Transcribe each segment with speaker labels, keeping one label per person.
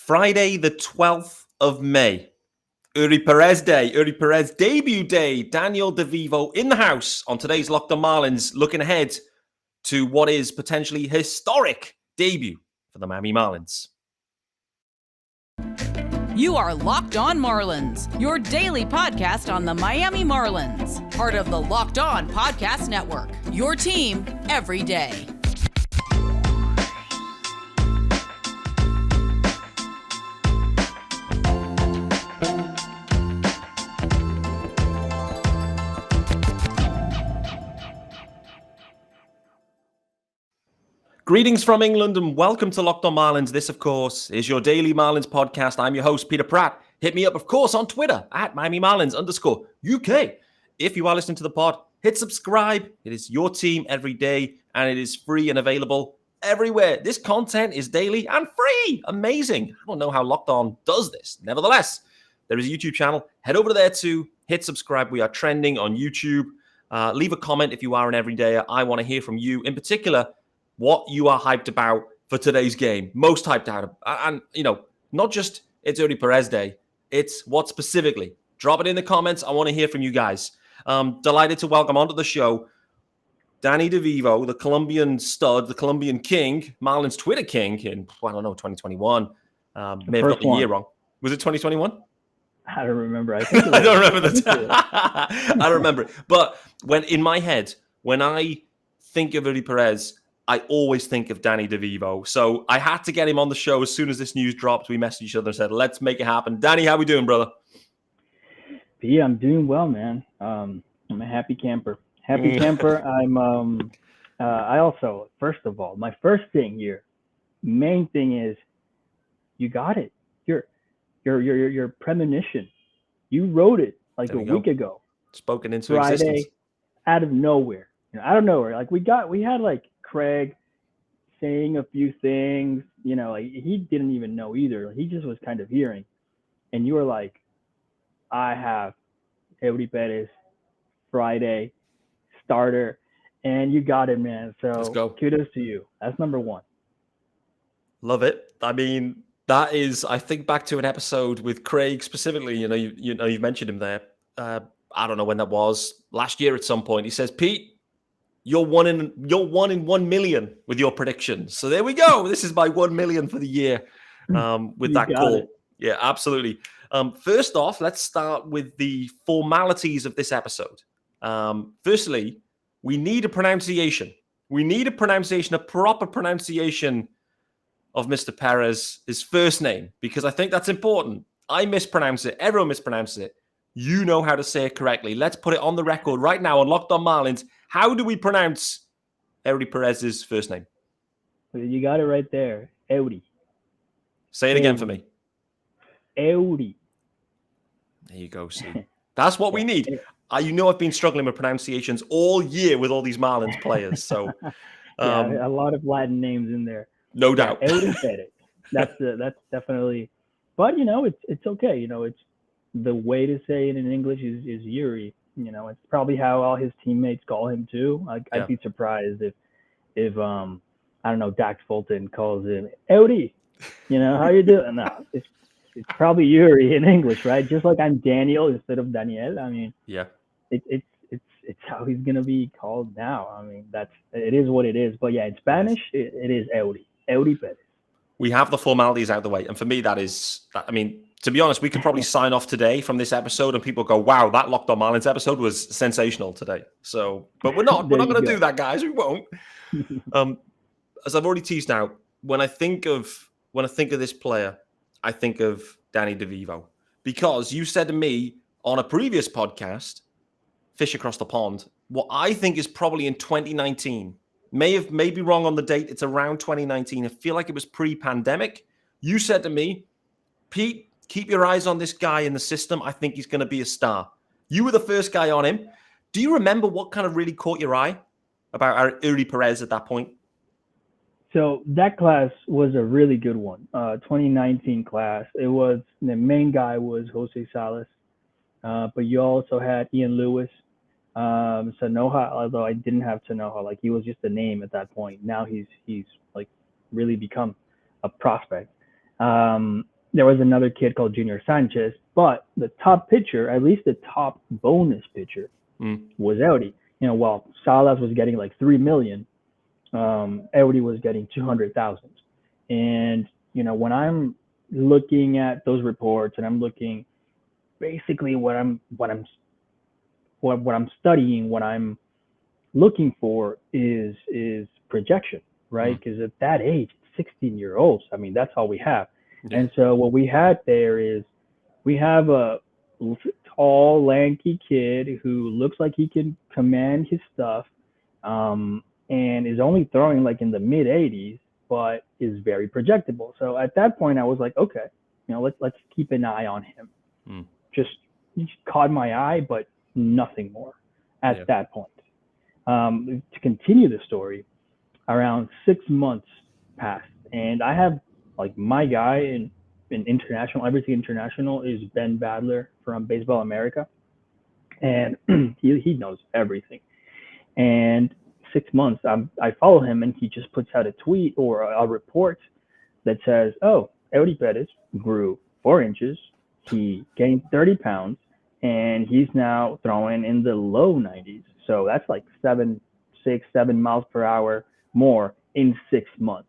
Speaker 1: Friday, the 12th of May. Eury Perez Day, Eury Perez debut day. Daniel DeVivo in the house on today's Locked On Marlins, looking ahead to what is potentially historic debut for the Miami Marlins.
Speaker 2: You are Locked On Marlins, your daily podcast on the Miami Marlins. Part of the Locked On Podcast Network, your team every day.
Speaker 1: Greetings from England and welcome to Locked On Marlins. This, of course, is your daily Marlins podcast. I'm your host, Peter Pratt. Hit me up, of course, on Twitter at @MiamiMarlins_UK. If you are listening to the pod, hit subscribe. It is your team every day and it is free and available everywhere. This content is daily and free. Amazing. I don't know how Locked On does this. Nevertheless, there is a YouTube channel. Head over there to hit subscribe. We are trending on YouTube. Leave a comment if you are an everydayer. I want to hear from you. In particular, what you are hyped about for today's game, most hyped out. And, not just it's Eury Perez Day, it's what specifically. Drop it in the comments. I want to hear from you guys. Delighted to welcome onto the show Danny DeVivo, the Colombian stud, the Colombian king, Marlins Twitter king in, 2021. May have got the year wrong. Was it 2021?
Speaker 3: I don't remember. I
Speaker 1: don't remember the time. I don't remember it. But when in my head, when I think of Eury Perez, I always think of Danny DeVivo. So I had to get him on the show as soon as this news dropped. We messaged each other and said, let's make it happen. Danny, how we doing, brother?
Speaker 3: Yeah, I'm doing well, man. I'm a happy camper. I also, first of all, my first thing here, main thing is you got it. Your premonition. You wrote it like a week ago.
Speaker 1: Spoken into
Speaker 3: Friday,
Speaker 1: existence.
Speaker 3: Out of nowhere. Out of nowhere. Like we had like Craig saying a few things, he didn't even know either. He just was kind of hearing. And you were like, I have Eury Perez, Friday, starter, and you got it, man. So
Speaker 1: let's go.
Speaker 3: Kudos to you. That's number one.
Speaker 1: Love it. I mean, that is, I think back to an episode with Craig specifically, you've mentioned him there. I don't know when that was, last year at some point. He says, Pete, You're one in 1 million with your predictions. So there we go. This is my 1 million for the year with that call.
Speaker 3: It.
Speaker 1: Yeah, absolutely. First off, let's start with the formalities of this episode. Firstly, we need a pronunciation. A proper pronunciation of Mr. Perez, his first name, because I think that's important. I mispronounce it. Everyone mispronounces it. You know how to say it correctly. Let's put it on the record right now on Locked On Marlins. How do we pronounce Eury Perez's first name?
Speaker 3: You got it right there. Eury.
Speaker 1: Say it again for me.
Speaker 3: Eury.
Speaker 1: There you go, see. That's what we need. I've been struggling with pronunciations all year with all these Marlins players. So,
Speaker 3: a lot of Latin names in there.
Speaker 1: No doubt.
Speaker 3: Eury Perez. That's definitely. But it's okay. It's the way to say it in English is Eury. It's probably how all his teammates call him too. I'd be surprised if I don't know, Dax Fulton calls him Eury. How you doing? No, it's probably Eury in English, right? Just like I'm Daniel instead of Daniel. I mean,
Speaker 1: yeah,
Speaker 3: it's how he's gonna be called now. I mean, it is what it is. But yeah, in Spanish, it is Eury Perez.
Speaker 1: We have the formalities out of the way, and for me, to be honest, we could probably sign off today from this episode and people go, wow, that Locked On Marlins episode was sensational today. So, but we're not going to do that, guys. We won't. As I've already teased out, when I think of this player, I think of Danny DeVivo, because you said to me on a previous podcast, Fish Across the Pond, what I think is probably in 2019, may be wrong on the date. It's around 2019. I feel like it was pre-pandemic. You said to me, Pete, keep your eyes on this guy in the system. I think he's going to be a star. You were the first guy on him. Do you remember what kind of really caught your eye about Eury Perez at that point?
Speaker 3: So that class was a really good one. 2019 class. It was, the main guy was Jose Salas, but you also had Ian Lewis, Sanoja, although I didn't have Sanoja. Like, he was just a name at that point. Now he's like really become a prospect. there was another kid called Junior Sanchez, but the top pitcher, at least the top bonus pitcher, was Eury. While Salas was getting like $3 million, Eury was getting 200,000. And when I'm looking at those reports and I'm looking, basically what I'm studying, what I'm looking for is projection, right? Because at that age, 16-year-olds, I mean, that's all we have. Yeah. And so what we had there is we have a tall, lanky kid who looks like he can command his stuff, and is only throwing like in the mid 80s, but is very projectable. So at that point, I was like, okay, let's keep an eye on him. Just caught my eye, but nothing more at that point. To continue the story, around 6 months passed, and I have like my guy in international, everything international is Ben Badler from Baseball America, and he knows everything. And 6 months, I follow him, and he just puts out a tweet or a report that says, "Oh, Eury Perez grew 4 inches, he gained 30 pounds, and he's now throwing in the low 90s. So that's like 7 miles per hour more in 6 months.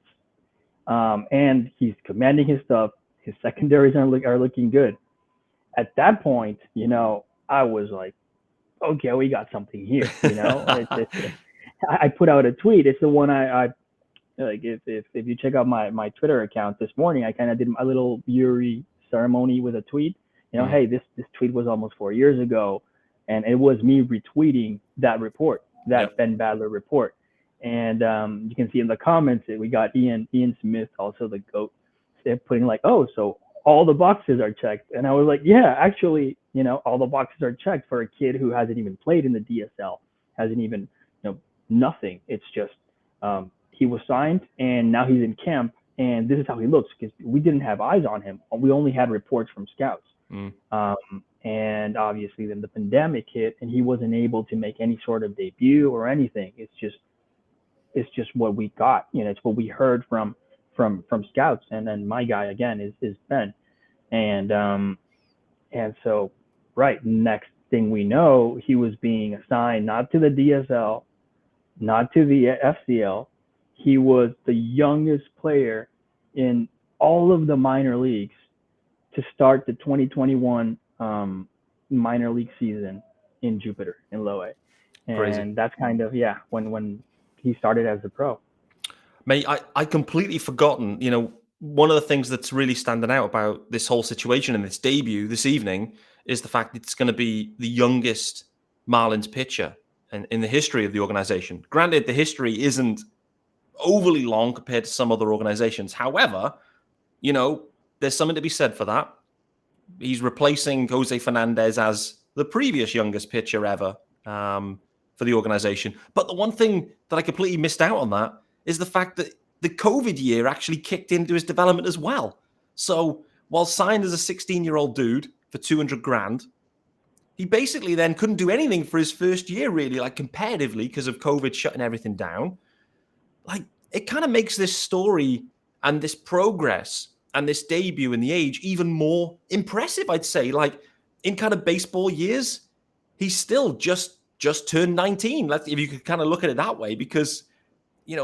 Speaker 3: And he's commanding his stuff. His secondaries are looking good." At that point, I was like, okay, we got something here. I put out a tweet. It's the one I like. If you check out my Twitter account this morning, I kind of did a little Eury ceremony with a tweet. Hey, this tweet was almost 4 years ago, and it was me retweeting that report, that Ben Badler report. And you can see in the comments that we got Ian Smith, also the GOAT, they're putting like, "Oh, so all the boxes are checked." And I was like, yeah, actually, all the boxes are checked for a kid who hasn't even played in the DSL, hasn't even, nothing. It's just he was signed, and now he's in camp, and this is how he looks, because we didn't have eyes on him. We only had reports from scouts. And obviously then the pandemic hit, and he wasn't able to make any sort of debut or anything. It's just what we got. It's what we heard from scouts. And then my guy again is Ben. And so next thing we know, he was being assigned not to the DSL, not to the FCL. He was the youngest player in all of the minor leagues to start the 2021 minor league season in Jupiter, in Low A. And Crazy. That's kind of, when he started as a pro.
Speaker 1: Mate, I completely forgotten, one of the things that's really standing out about this whole situation and this debut this evening is the fact that it's going to be the youngest Marlins pitcher in the history of the organization. Granted, the history isn't overly long compared to some other organizations. However, there's something to be said for that. He's replacing Jose Fernandez as the previous youngest pitcher ever for the organization. But the one thing that I completely missed out on that is the fact that the COVID year actually kicked into his development as well. So while signed as a 16-year-old dude for $200,000, he basically then couldn't do anything for his first year, really, like comparatively, because of COVID shutting everything down. Like, it kind of makes this story and this progress and this debut in the age even more impressive, I'd say. Like, in kind of baseball years, he's still just turned 19. If you could kind of look at it that way, because,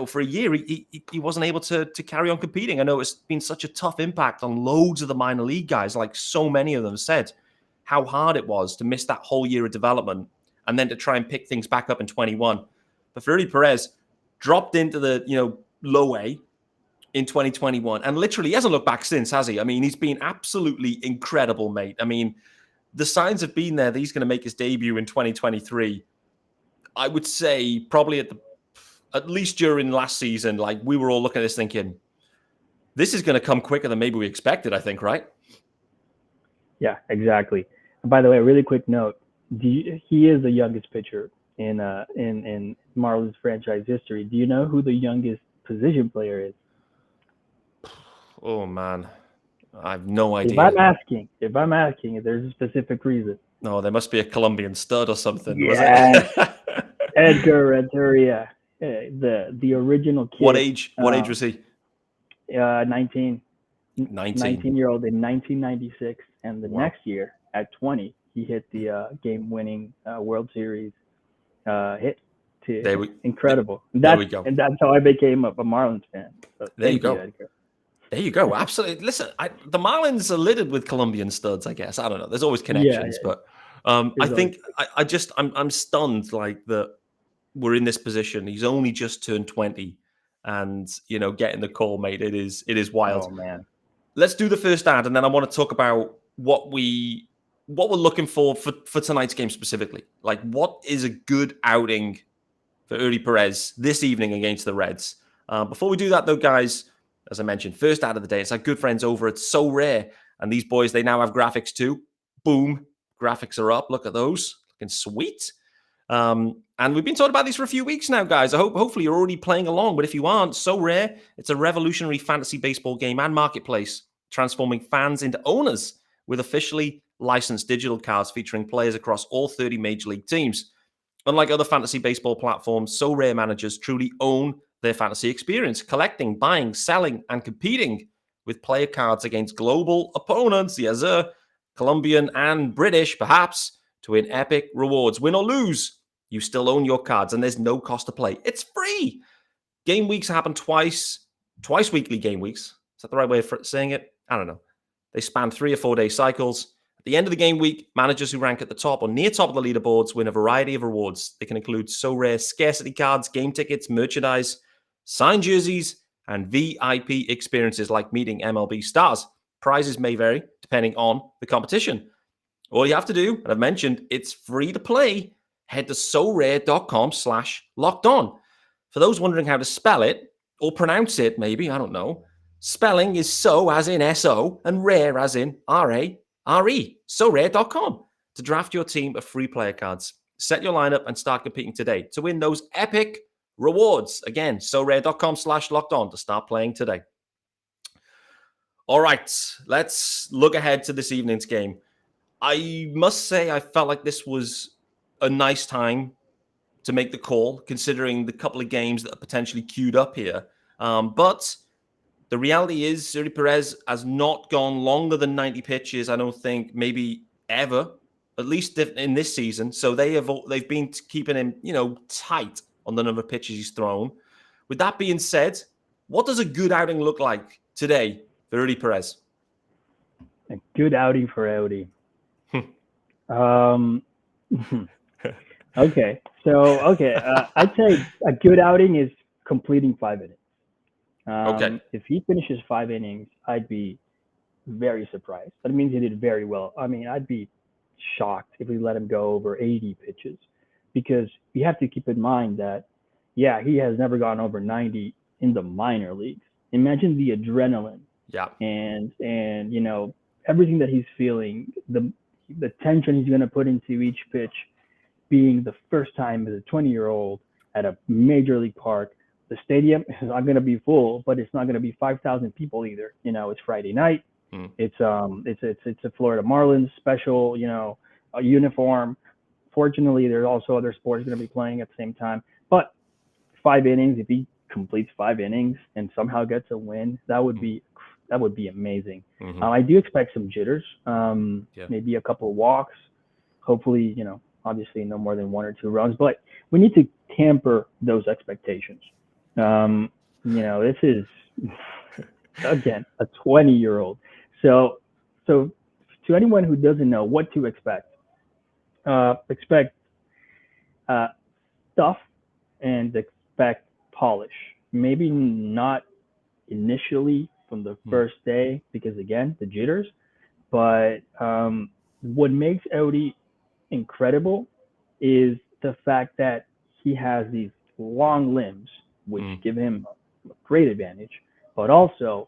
Speaker 1: for a year, he wasn't able to carry on competing. I know it's been such a tough impact on loads of the minor league guys. Like, so many of them said how hard it was to miss that whole year of development and then to try and pick things back up in 21. But for Eury Perez, dropped into the, low A in 2021, and literally hasn't looked back since, has he? I mean, he's been absolutely incredible, mate. I mean, the signs have been there that he's going to make his debut in 2023. I would say probably at least during last season, like, we were all looking at this thinking, this is going to come quicker than maybe we expected, I think, right?
Speaker 3: Yeah, exactly. And by the way, a really quick note, he is the youngest pitcher in Marlins franchise history. Do you know who the youngest position player is?
Speaker 1: Oh, man. I have no idea.
Speaker 3: If I'm asking, there's a specific reason.
Speaker 1: No, there must be a Colombian stud or something.
Speaker 3: Yeah. Was it? Edgar Renteria, the original kid.
Speaker 1: What age was he?
Speaker 3: 19. 19-year-old in 1996, and the next year at 20, he hit the game-winning World Series hit. Incredible.
Speaker 1: There we go.
Speaker 3: And that's how I became a Marlins fan. So
Speaker 1: there you go.
Speaker 3: Edgar.
Speaker 1: There you go. Absolutely. Listen, the Marlins are littered with Colombian studs, I guess. I don't know. There's always connections, but I think I'm stunned like that we're in this position. He's only just turned 20 and, getting the call, mate. It is wild.
Speaker 3: Oh, man.
Speaker 1: Let's do the first ad, and then I want to talk about what we're looking for tonight's game specifically. Like, what is a good outing for Eury Perez this evening against the Reds? Before we do that, though, guys, as I mentioned, first ad of the day, it's our good friends over at Sorare. And these boys, they now have graphics too. Boom. Graphics are up. Look at those. Looking sweet. And we've been talking about these for a few weeks now, guys. Hopefully you're already playing along. But if you aren't, Sorare, it's a revolutionary fantasy baseball game and marketplace, transforming fans into owners with officially licensed digital cards featuring players across all 30 major league teams. Unlike other fantasy baseball platforms, Sorare managers truly own their fantasy experience, collecting, buying, selling, and competing with player cards against global opponents, yes sir, Colombian and British, perhaps, to win epic rewards. Win or lose, you still own your cards, and there's no cost to play. It's free. Game weeks happen twice weekly game weeks. Is that the right way of saying it? I don't know. They span 3 or 4 day cycles. At the end of the game week, managers who rank at the top or near top of the leaderboards win a variety of rewards. They can include Sorare scarcity cards, game tickets, merchandise, signed jerseys, and VIP experiences like meeting MLB stars. Prizes may vary depending on the competition. All you have to do, and I've mentioned, it's free to play. Head to sorare.com/lockedon. For those wondering how to spell it, or pronounce it maybe, I don't know, spelling is so as in S-O, and rare as in R-A-R-E. Sorare.com to draft your team of free player cards. Set your lineup and start competing today to win those epic rewards. Again, sorare.com/lockedon to start playing today. All right, let's look ahead to this evening's game. I must say I felt like this was a nice time to make the call, considering the couple of games that are potentially queued up here. But the reality is Eury Perez has not gone longer than 90 pitches, I don't think, maybe ever, at least in this season. So they've been keeping him, tight on the number of pitches he's thrown. With that being said, what does a good outing look like today for Eury Perez?
Speaker 3: A good outing for Eury. Okay. I'd say a good outing is completing 5 innings. If he finishes 5 innings, I'd be very surprised. That means he did very well. I mean, I'd be shocked if we let him go over 80 pitches, because we have to keep in mind that, he has never gone over 90 in the minor leagues. Imagine the adrenaline.
Speaker 1: Yeah.
Speaker 3: And everything that he's feeling, the tension he's going to put into each pitch, being the first time as a 20-year-old at a major league park. The stadium is not going to be full, but it's not going to be 5,000 people either. It's Friday night. It's a Florida Marlins special, a uniform. Fortunately, there's also other sports going to be playing at the same time. But 5 innings, if he completes 5 innings and somehow gets a win, that would be amazing. I do expect some jitters, maybe a couple of walks. Hopefully, obviously no more than 1 or 2 runs, but we need to temper those expectations. This is, again, a 20-year-old. So to anyone who doesn't know what to expect stuff and expect polish. Maybe not initially from the first day, because again, the jitters, but what makes Eury incredible is the fact that he has these long limbs, which give him a great advantage, but also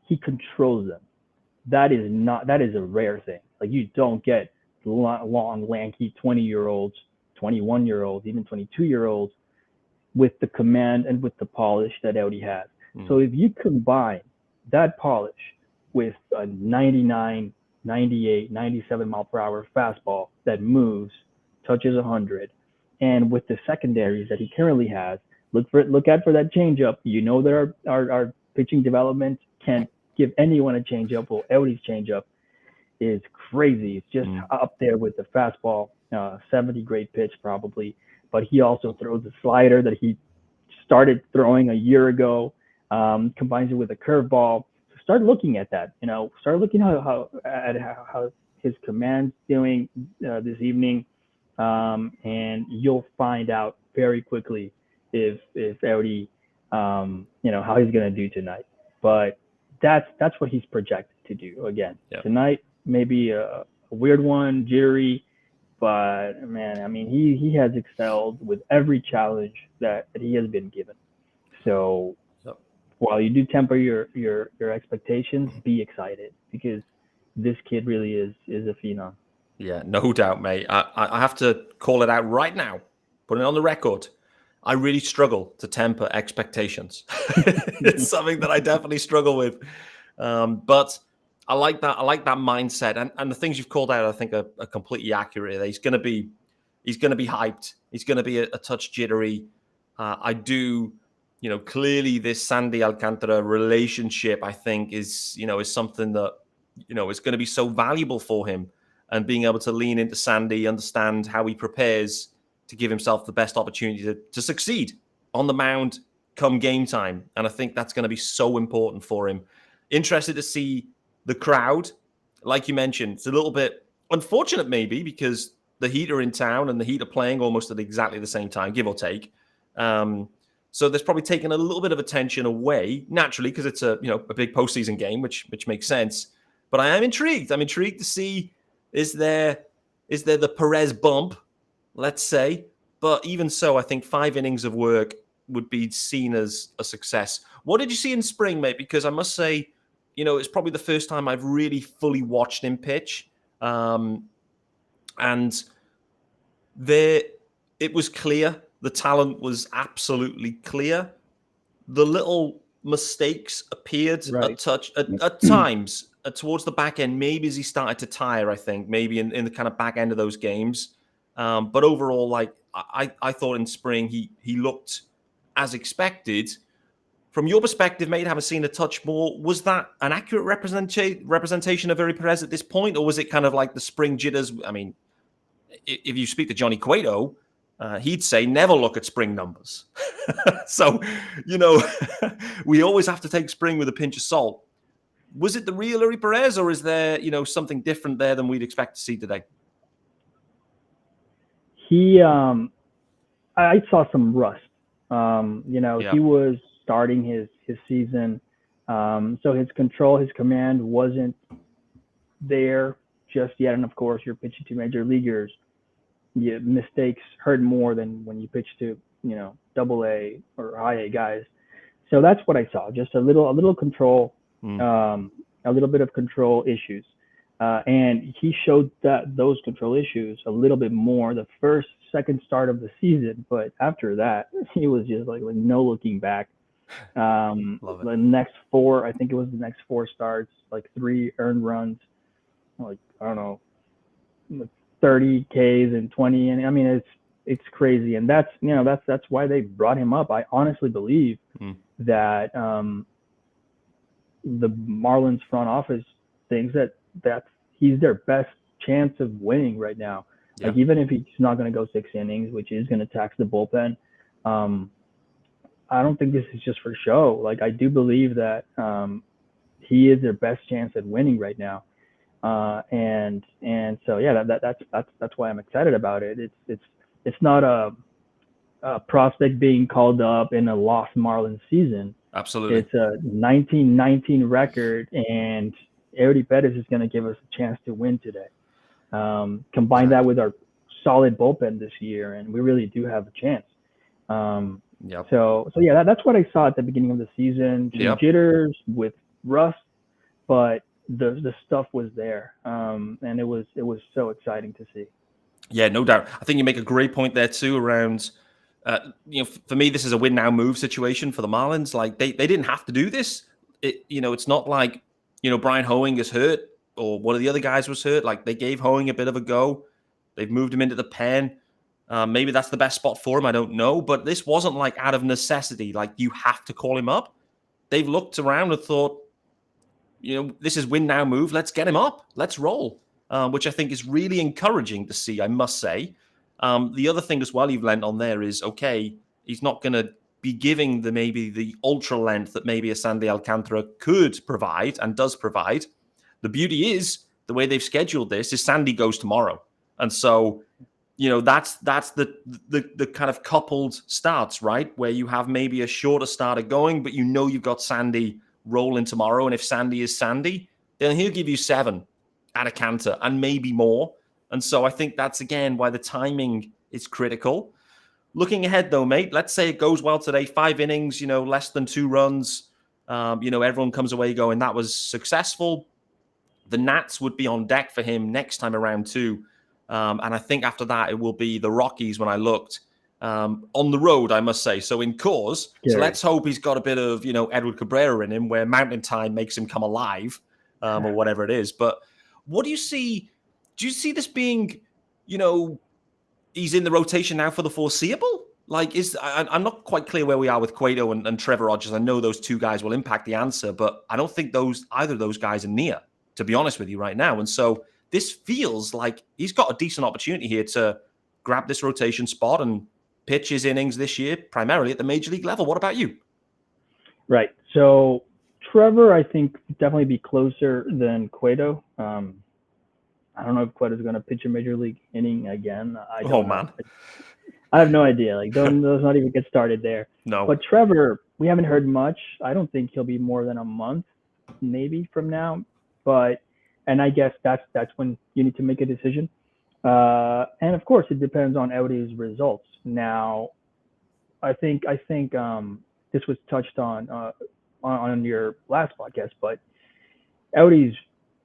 Speaker 3: he controls them. That is a rare thing. Like, you don't get long, lanky 20-year-olds, 21-year-olds, even 22-year-olds with the command and with the polish that Eury has. So if you combine that polish with a 99, 98, 97 mile per hour fastball that moves, touches 100, and with the secondaries that he currently has, look out for that changeup. That our pitching development can't give anyone a changeup. Well, Eury's changeup is crazy. It's just up there with the fastball, 70 grade pitch probably. But he also throws a slider that he started throwing a year ago, combines it with a curveball. So start looking at that. Start looking how his command's doing this evening, and you'll find out very quickly if Eury, how he's going to do tonight. But that's what he's projected to do again tonight. Maybe a weird one, jittery, but man, I mean, he has excelled with every challenge that he has been given. So while you do temper your expectations, be excited, because this kid really is a phenom.
Speaker 1: Yeah, no doubt, mate. I have to call it out right now, put it on the record. I really struggle to temper expectations. It's something that I definitely struggle with. But I like that. I like that mindset, and the things you've called out, I think, are completely accurate. He's going to be hyped. He's going to be a touch jittery. I do, clearly this Sandy Alcantara relationship, I think, is something that is going to be so valuable for him, and being able to lean into Sandy, understand how he prepares to give himself the best opportunity to succeed on the mound come game time, and I think that's going to be so important for him. Interested to see the crowd, like you mentioned. It's a little bit unfortunate maybe, because the Heat are in town and the Heat are playing almost at exactly the same time, give or take. So there's probably taken a little bit of attention away, naturally, because it's a big postseason game, which makes sense. But I am intrigued. I'm intrigued to see, is there the Perez bump, let's say. But even so, I think 5 innings of work would be seen as a success. What did you see in spring, mate? Because I must say, it's probably the first time I've really fully watched him pitch. And it was clear. The talent was absolutely clear. The little mistakes appeared at times towards the back end, maybe as he started to tire, I think, maybe in the kind of back end of those games. But overall, I thought in spring he looked as expected. From your perspective, mate, having seen a touch more, was that an accurate representation of Eury Perez at this point, or was it kind of like the spring jitters? I mean, if you speak to Johnny Cueto, he'd say never look at spring numbers. So, we always have to take spring with a pinch of salt. Was it the real Eury Perez, or is there, something different there than we'd expect to see today?
Speaker 3: I saw some rust. He was starting his season. So his control, his command wasn't there just yet. And of course, you're pitching to major leaguers. Mistakes hurt more than when you pitch to, AA or high A guys. So that's what I saw. Just a little control, a little bit of control issues. And he showed those control issues a little bit more the second start of the season. But after that, he was just like no looking back. The next 4, I think it was the next 4 starts, like 3 earned runs, like, I don't know, 30 Ks and 20. And I mean, it's crazy. And that's why they brought him up. I honestly believe that the Marlins front office thinks that he's their best chance of winning right now. Yeah. Like, even if he's not going to go 6 innings, which is going to tax the bullpen, I don't think this is just for show. Like, I do believe that he is their best chance at winning right now. And so, yeah, that's why I'm excited about it. It's not a prospect being called up in a lost Marlins season.
Speaker 1: Absolutely.
Speaker 3: It's a 19-19 record, and Eury Perez is going to give us a chance to win today. Combine that with our solid bullpen this year, and we really do have a chance. So yeah, that's what I saw at the beginning of the season. Some jitters with rust, but the stuff was there, and it was so exciting to see.
Speaker 1: Yeah, no doubt. I think you make a great point there too around. For me, this is a win now move situation for the Marlins. Like, they didn't have to do this. It's not like Brian Hoeing is hurt or one of the other guys was hurt. Like, they gave Hoeing a bit of a go. They've moved him into the pen. Maybe that's the best spot for him. I don't know. But this wasn't like out of necessity. Like, you have to call him up. They've looked around and thought, this is win now move. Let's get him up. Let's roll, which I think is really encouraging to see, I must say. The other thing as well you've lent on there is, okay, he's not going to be giving maybe the ultra length that maybe a Sandy Alcantara could provide and does provide. The beauty is the way they've scheduled this is Sandy goes tomorrow. And so, that's the kind of coupled starts, right? Where you have maybe a shorter starter going, but you've got Sandy rolling tomorrow. And if Sandy is Sandy, then he'll give you 7 at a canter and maybe more. And so I think that's, again, why the timing is critical. Looking ahead, though, mate, let's say it goes well today, 5 innings, less than 2 runs. Everyone comes away going, that was successful. The Nats would be on deck for him next time around too. And I think after that, it will be the Rockies when I looked on the road, I must say. So in Coors, so let's hope he's got a bit of, Edward Cabrera in him where Mountain Time makes him come alive or whatever it is. But what do you see? Do you see this being, he's in the rotation now for the foreseeable? Like, I'm not quite clear where we are with Cueto and Trevor Rogers. I know those 2 guys will impact the answer, but I don't think either of those guys are near, to be honest with you right now. And so this feels like he's got a decent opportunity here to grab this rotation spot and pitch his innings this year, primarily at the major league level. What about you?
Speaker 3: Right. So Trevor, I think, definitely be closer than Cueto. I don't know if Cueto's going to pitch a major league inning again.
Speaker 1: Man.
Speaker 3: I have no idea. Like, let's not even get started there.
Speaker 1: No.
Speaker 3: But Trevor, we haven't heard much. I don't think he'll be more than a month, maybe, from now. And I guess that's when you need to make a decision. And of course, it depends on Eury's results. Now, I think this was touched on your last podcast, but Eury's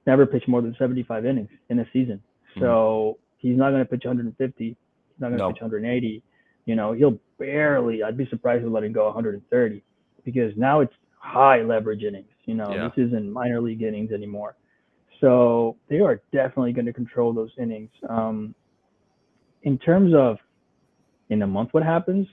Speaker 3: never pitched more than 75 innings in a season. So he's not going to pitch 150. He's not going to pitch 180. He'll barely, I'd be surprised if he let him go 130 because now it's high leverage innings. This isn't minor league innings anymore. So they are definitely going to control those innings. In terms of in a month, what happens?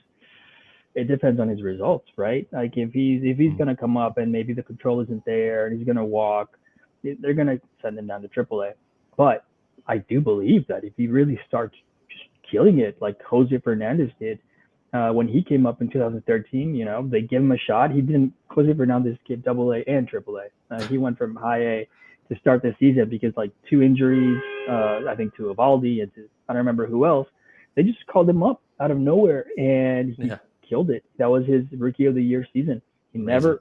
Speaker 3: It depends on his results, right? Like if he's going to come up and maybe the control isn't there and he's going to walk, they're going to send him down to AAA. But I do believe that if he really starts just killing it like Jose Fernandez did when he came up in 2013, they give him a shot. Jose Fernandez gave AA and AAA. He went from high A to start the season because like 2 injuries, I think to Evaldi and I don't remember who else. They just called him up out of nowhere and he killed it. That was his rookie of the year season. He never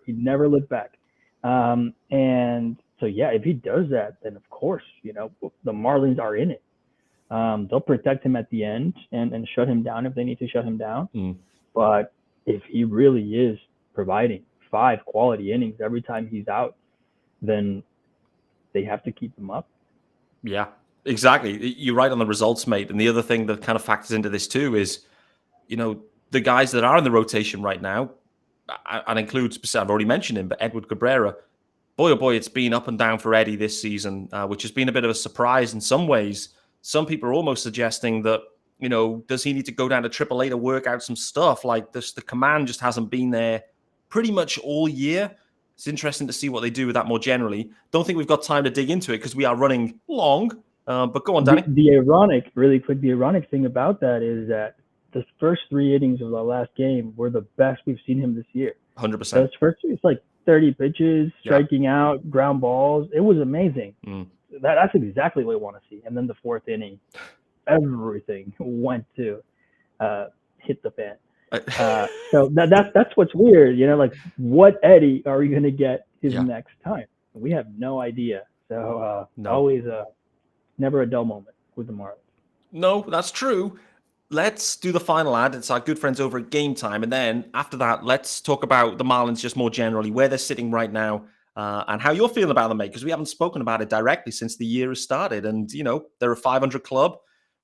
Speaker 3: looked back. And so, if he does that, then of course, the Marlins are in it. They'll protect him at the end and shut him down if they need to shut him down. But if he really is providing 5 quality innings every time he's out, then they have to keep him up.
Speaker 1: Yeah, exactly. You're right on the results, mate. And the other thing that kind of factors into this too is, the guys that are in the rotation right now, and includes, I've already mentioned him, but Edward Cabrera, boy, oh boy, it's been up and down for Eddie this season, which has been a bit of a surprise in some ways. Some people are almost suggesting that, does he need to go down to AAA to work out some stuff? Like the command just hasn't been there pretty much all year. It's interesting to see what they do with that more generally. Don't think we've got time to dig into it because we are running long. But go on, Danny.
Speaker 3: The ironic thing about that is that the first 3 innings of the last game were the best we've seen him this year.
Speaker 1: 100%.
Speaker 3: Those first 3, it's like 30 pitches, striking out, ground balls. It was amazing. That's exactly what we want to see. And then the 4th inning, everything went to hit the fan. So that's what's weird. Like, what Eddie are we going to get his next time? We have no idea. So always never a dull moment with the Marlins.
Speaker 1: No, that's true. Let's do the final ad. It's our good friends over at Gametime. And then after that, let's talk about the Marlins just more generally, where they're sitting right now and how you're feeling about them, mate, because we haven't spoken about it directly since the year has started. And, they're a 500 club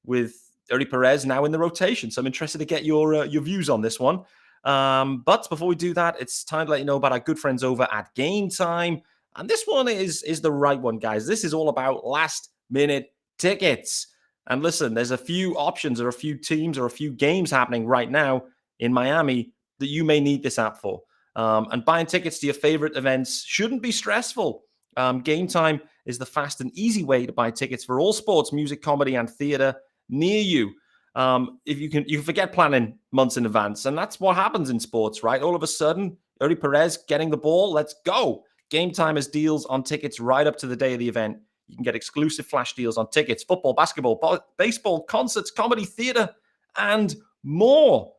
Speaker 1: with Eury Perez now in the rotation. So I'm interested to get your views on this one. But before we do that, it's time to let you know about our good friends over at Gametime. And this one is the right one, guys. This is all about last-minute tickets. And listen, there's a few options or a few teams or a few games happening right now in Miami that you may need this app for. And buying tickets to your favorite events shouldn't be stressful. Gametime is the fast and easy way to buy tickets for all sports, music, comedy, and theater near you. If you can forget planning months in advance, and that's what happens in sports, right? All of a sudden, Eury Perez getting the ball, let's go. Gametime has deals on tickets right up to the day of the event. You can get exclusive flash deals on tickets, football, basketball, baseball, concerts, comedy, theater, and more.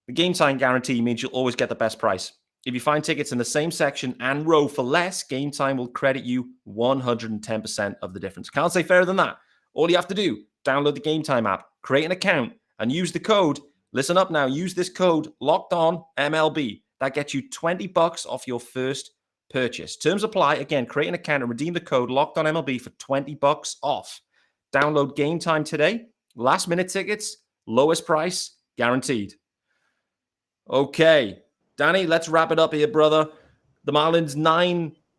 Speaker 1: The Gametime guarantee means you'll always get the best price. If you find tickets in the same section and row for less, Gametime will credit you 110% of the difference. Can't say fairer than that. All you have to do, download the Gametime app, create an account, and use the code. Listen up now. Use this code LOCKEDONMLB. That gets you $20 off your first purchase. Terms apply. Again, create an account and redeem the code LOCKEDONMLB for $20 off. Download Gametime today. Last minute tickets, lowest price, guaranteed. Okay, Danny, let's wrap it up here, brother. The Marlins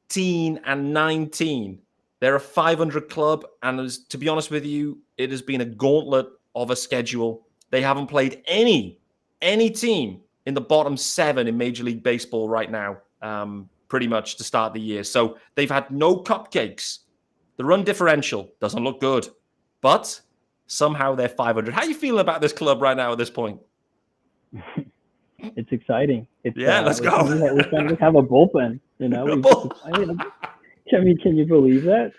Speaker 1: 19-19. They're a 500 club, and to be honest with you, it has been a gauntlet of a schedule. They haven't played any team in the bottom 7 in Major League Baseball right now, pretty much to start the year. So they've had no cupcakes. The run differential doesn't look good, but somehow they're 500. How are you feeling about this club right now at this point?
Speaker 3: It's exciting.
Speaker 1: Let's go.
Speaker 3: We have a bullpen. You know, I mean, can you believe that?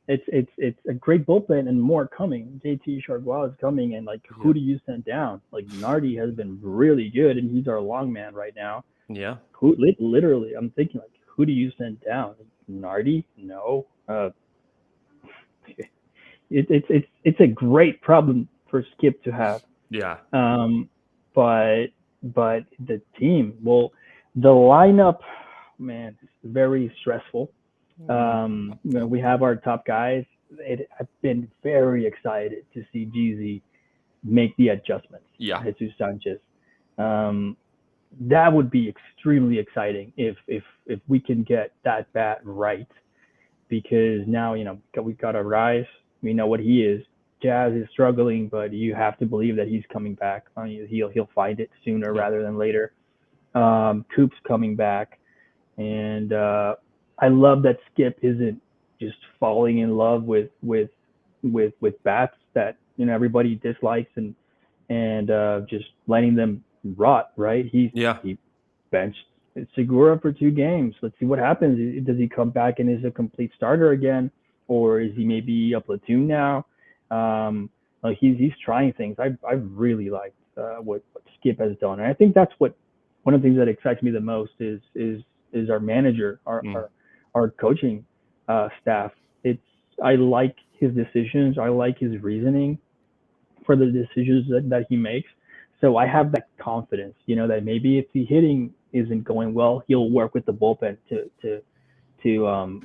Speaker 3: It's a great bullpen and more coming. JT Chargois is coming, and who do you send down? Nardi has been really good, and he's our long man right now.
Speaker 1: Yeah.
Speaker 3: Who literally? I'm thinking who do you send down? Nardi? No. It's a great problem for Skip to have.
Speaker 1: Yeah.
Speaker 3: But the team, the lineup, man, is very stressful. We have our top guys. I've been very excited to see GZ make the adjustments.
Speaker 1: Yeah.
Speaker 3: Jesus Sanchez. That would be extremely exciting if we can get that bat right, because now we've got a Rise. We know what he is. Jazz is struggling, but you have to believe that he's coming back. He'll find it sooner rather than later. Coop's coming back, and I love that Skip isn't just falling in love with bats that everybody dislikes and just letting them rot. Right? He benched Segura for 2 games. Let's see what happens. Does he come back and is a complete starter again, or is he maybe a platoon now? He's trying things. I really liked what Skip has done, and I think that's one of the things that excites me the most is our manager, our coaching staff. I like his decisions. I like his reasoning for the decisions that he makes. So I have that confidence, that maybe if the hitting isn't going well, he'll work with the bullpen to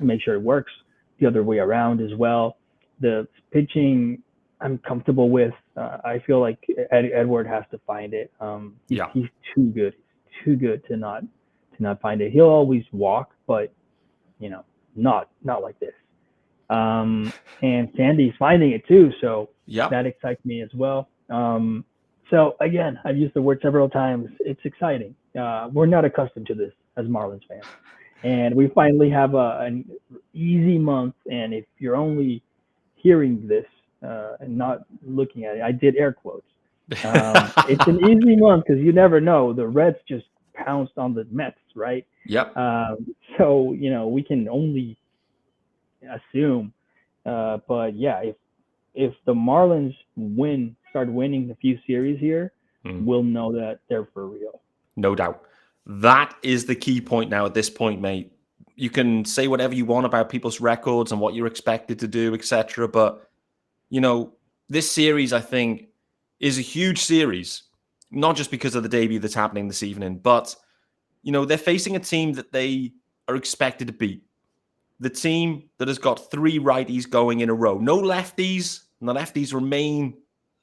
Speaker 3: make sure it works the other way around as well. The pitching I'm comfortable with. I feel like Edward has to find it. He's too good to not find it. He'll always walk, but not like this. And Sandy's finding it too, so that excites me as well. So again, I've used the word several times. It's exciting. We're not accustomed to this as Marlins fans, and we finally have an easy month. And if you're only hearing this and not looking at it, I did air quotes. It's an easy month because you never know. The Reds just pounced on the Mets, right?
Speaker 1: Yep.
Speaker 3: So we can only assume. But yeah, if the Marlins start winning a few series here, we'll know that they're for real.
Speaker 1: No doubt. That is the key point now at this point, mate. You can say whatever you want about people's records and what you're expected to do, etc. But, this series, I think, is a huge series, not just because of the debut that's happening this evening, but, they're facing a team that they are expected to beat. The team that has got 3 righties going in a row. No lefties, and the lefties remain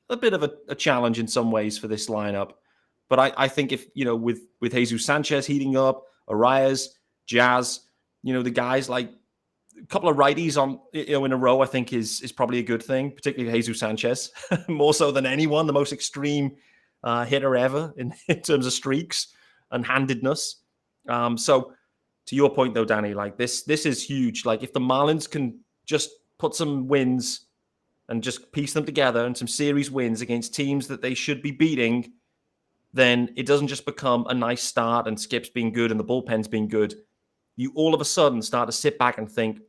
Speaker 1: a bit of a challenge in some ways for this lineup. But I think if, with Jesus Sanchez heating up, Arias, Jazz, the guys like a couple of righties on in a row, I think is probably a good thing, particularly Jesus Sanchez, more so than anyone, the most extreme hitter ever in terms of streaks and handedness. So to your point though, Danny, like this is huge. Like if the Marlins can just put some wins and just piece them together and some series wins against teams that they should be beating, then it doesn't just become a nice start and Skip's being good and the bullpen's being good. You all of a sudden start to sit back and think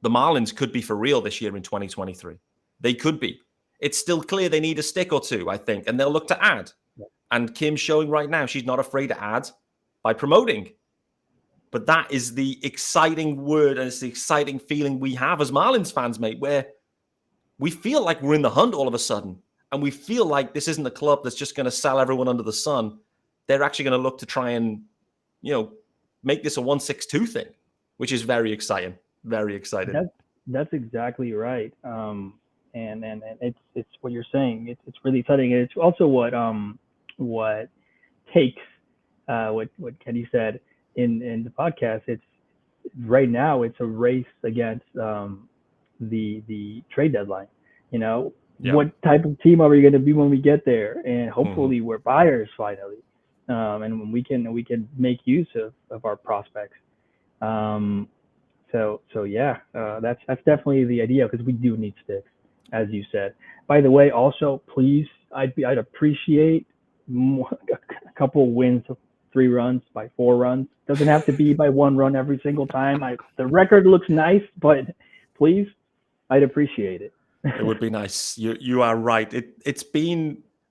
Speaker 1: the Marlins could be for real this year in 2023. They could be. It's still clear they need a stick or two, I think, and they'll look to add. And Kim's showing right now she's not afraid to add by promoting. But that is the exciting word and it's the exciting feeling we have as Marlins fans, mate, where we feel like we're in the hunt all of a sudden. And we feel like this isn't a club that's just going to sell everyone under the sun. They're actually going to look to try and, make this a 1-6-2 thing, which is very exciting. Very exciting.
Speaker 3: That's exactly right. And it's what you're saying. It's really exciting. And it's also what takes what Kenny said in the podcast. It's right now it's a race against the trade deadline. What type of team are we going to be when we get there? And hopefully we're buyers finally, and when we can make use of our prospects. So yeah, that's definitely the idea because we do need sticks, as you said. By the way, also please, I'd appreciate a couple wins of 3 runs by 4 runs. Doesn't have to be by 1 run every single time. The record looks nice, but please, I'd appreciate it.
Speaker 1: It would be nice. You are right.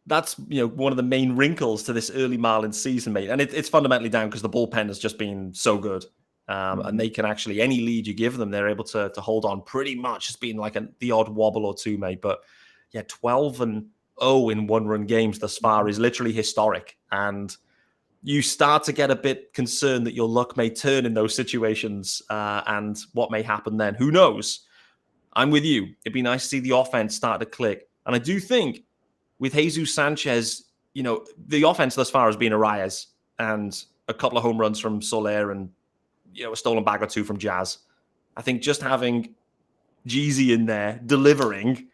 Speaker 1: That's one of the main wrinkles to this early Marlins season, mate. And it's fundamentally down because the bullpen has just been so good. And they can actually, any lead you give them, they're able to hold on pretty much. It's been like the odd wobble or two, mate. But yeah, 12-0 in 1-run games thus far is literally historic. And you start to get a bit concerned that your luck may turn in those situations and what may happen then. Who knows? I'm with you. It'd be nice to see the offense start to click. And I do think with Jesus Sanchez, the offense thus far has been Arias and a couple of home runs from Sorare and, a stolen bag or 2 from Jazz. I think just having Jeezy in there delivering,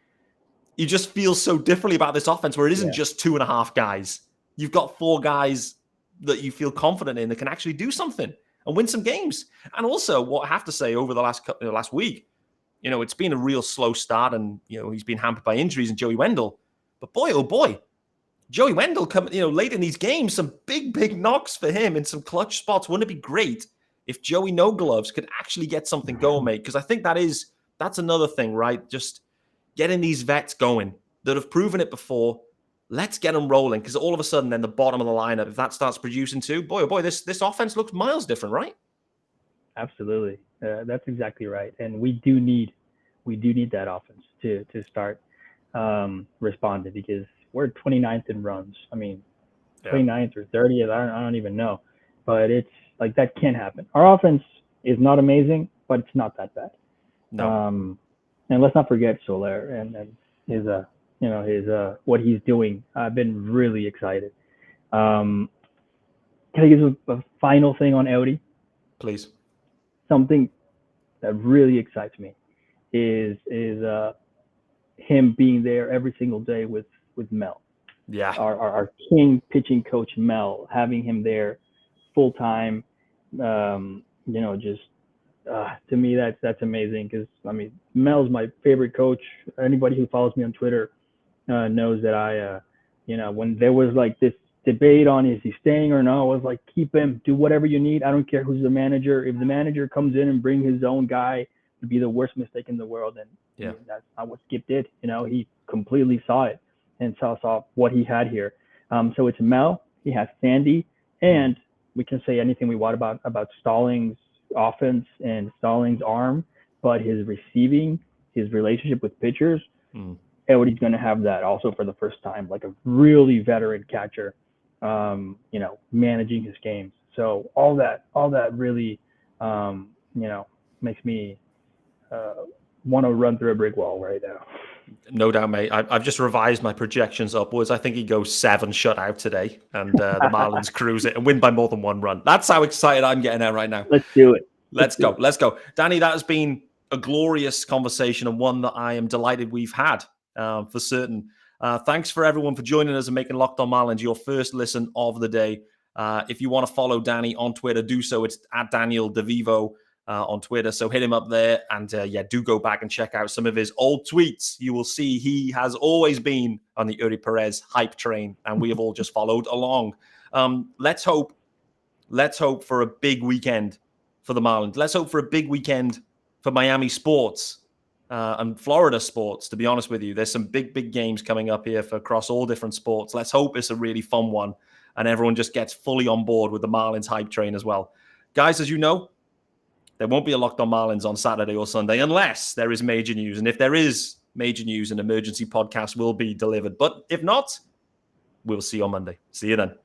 Speaker 1: you just feel so differently about this offense where it isn't just 2.5 guys. You've got 4 guys that you feel confident in that can actually do something and win some games. And also, what I have to say over the last week, it's been a real slow start and, he's been hampered by injuries and Joey Wendell. But boy, oh boy, Joey Wendell late in these games, some big knocks for him in some clutch spots. Wouldn't it be great if Joey No Gloves could actually get something going, mate? Because I think that's another thing, right? Just getting these vets going that have proven it before. Let's get them rolling because all of a sudden, then the bottom of the lineup, if that starts producing too, boy, oh boy, this offense looks miles different, right?
Speaker 3: Absolutely. That's exactly right. And we do need that offense to start responding because we're 29th in runs. I mean, 29th or 30th, I don't even know. But it's like that can happen. Our offense is not amazing, but it's not that bad. No. And let's not forget Sorare and his what he's doing. I've been really excited. Can I give a final thing on Eury?
Speaker 1: Please.
Speaker 3: Something that really excites me is him being there every single day with Mel.
Speaker 1: Yeah.
Speaker 3: Our king pitching coach Mel, having him there full time. To me that's amazing because Mel's my favorite coach. Anybody who follows me on Twitter knows that I when there was like this debate on is he staying or no, I was like, keep him, do whatever you need. I don't care who's the manager. If the manager comes in and bring his own guy, it'd be the worst mistake in the world. And that's not what Skip did. He completely saw it and saw what he had here. So it's Mel, he has Sandy, and we can say anything we want about Stallings' offense and Stallings' arm, but his receiving, his relationship with pitchers, Eury's going to have that also for the first time, like a really veteran catcher, managing his games. So all that really, makes me want to run through a brick wall right now.
Speaker 1: No doubt, mate. I've just revised my projections upwards. I think he goes 7 shutout today, and the Marlins cruise it and win by more than 1 run. That's how excited I'm getting out right now.
Speaker 3: Let's do it.
Speaker 1: Let's go. Danny, that has been a glorious conversation and one that I am delighted we've had for certain. Thanks for everyone for joining us and making Locked On Marlins your first listen of the day. If you want to follow Danny on Twitter, do so. It's at Daniel DeVivo on Twitter. So hit him up there. And do go back and check out some of his old tweets. You will see he has always been on the Eury Perez hype train, and we have all just followed along. Let's hope for a big weekend for the Marlins. Let's hope for a big weekend for Miami sports and Florida sports, to be honest with you. There's some big games coming up here across all different sports. Let's hope it's a really fun one and everyone just gets fully on board with the Marlins hype train as well. Guys, as you know, there won't be a Locked On Marlins on Saturday or Sunday unless there is major news. And if there is major news, an emergency podcast will be delivered. But if not, we'll see you on Monday. See you then.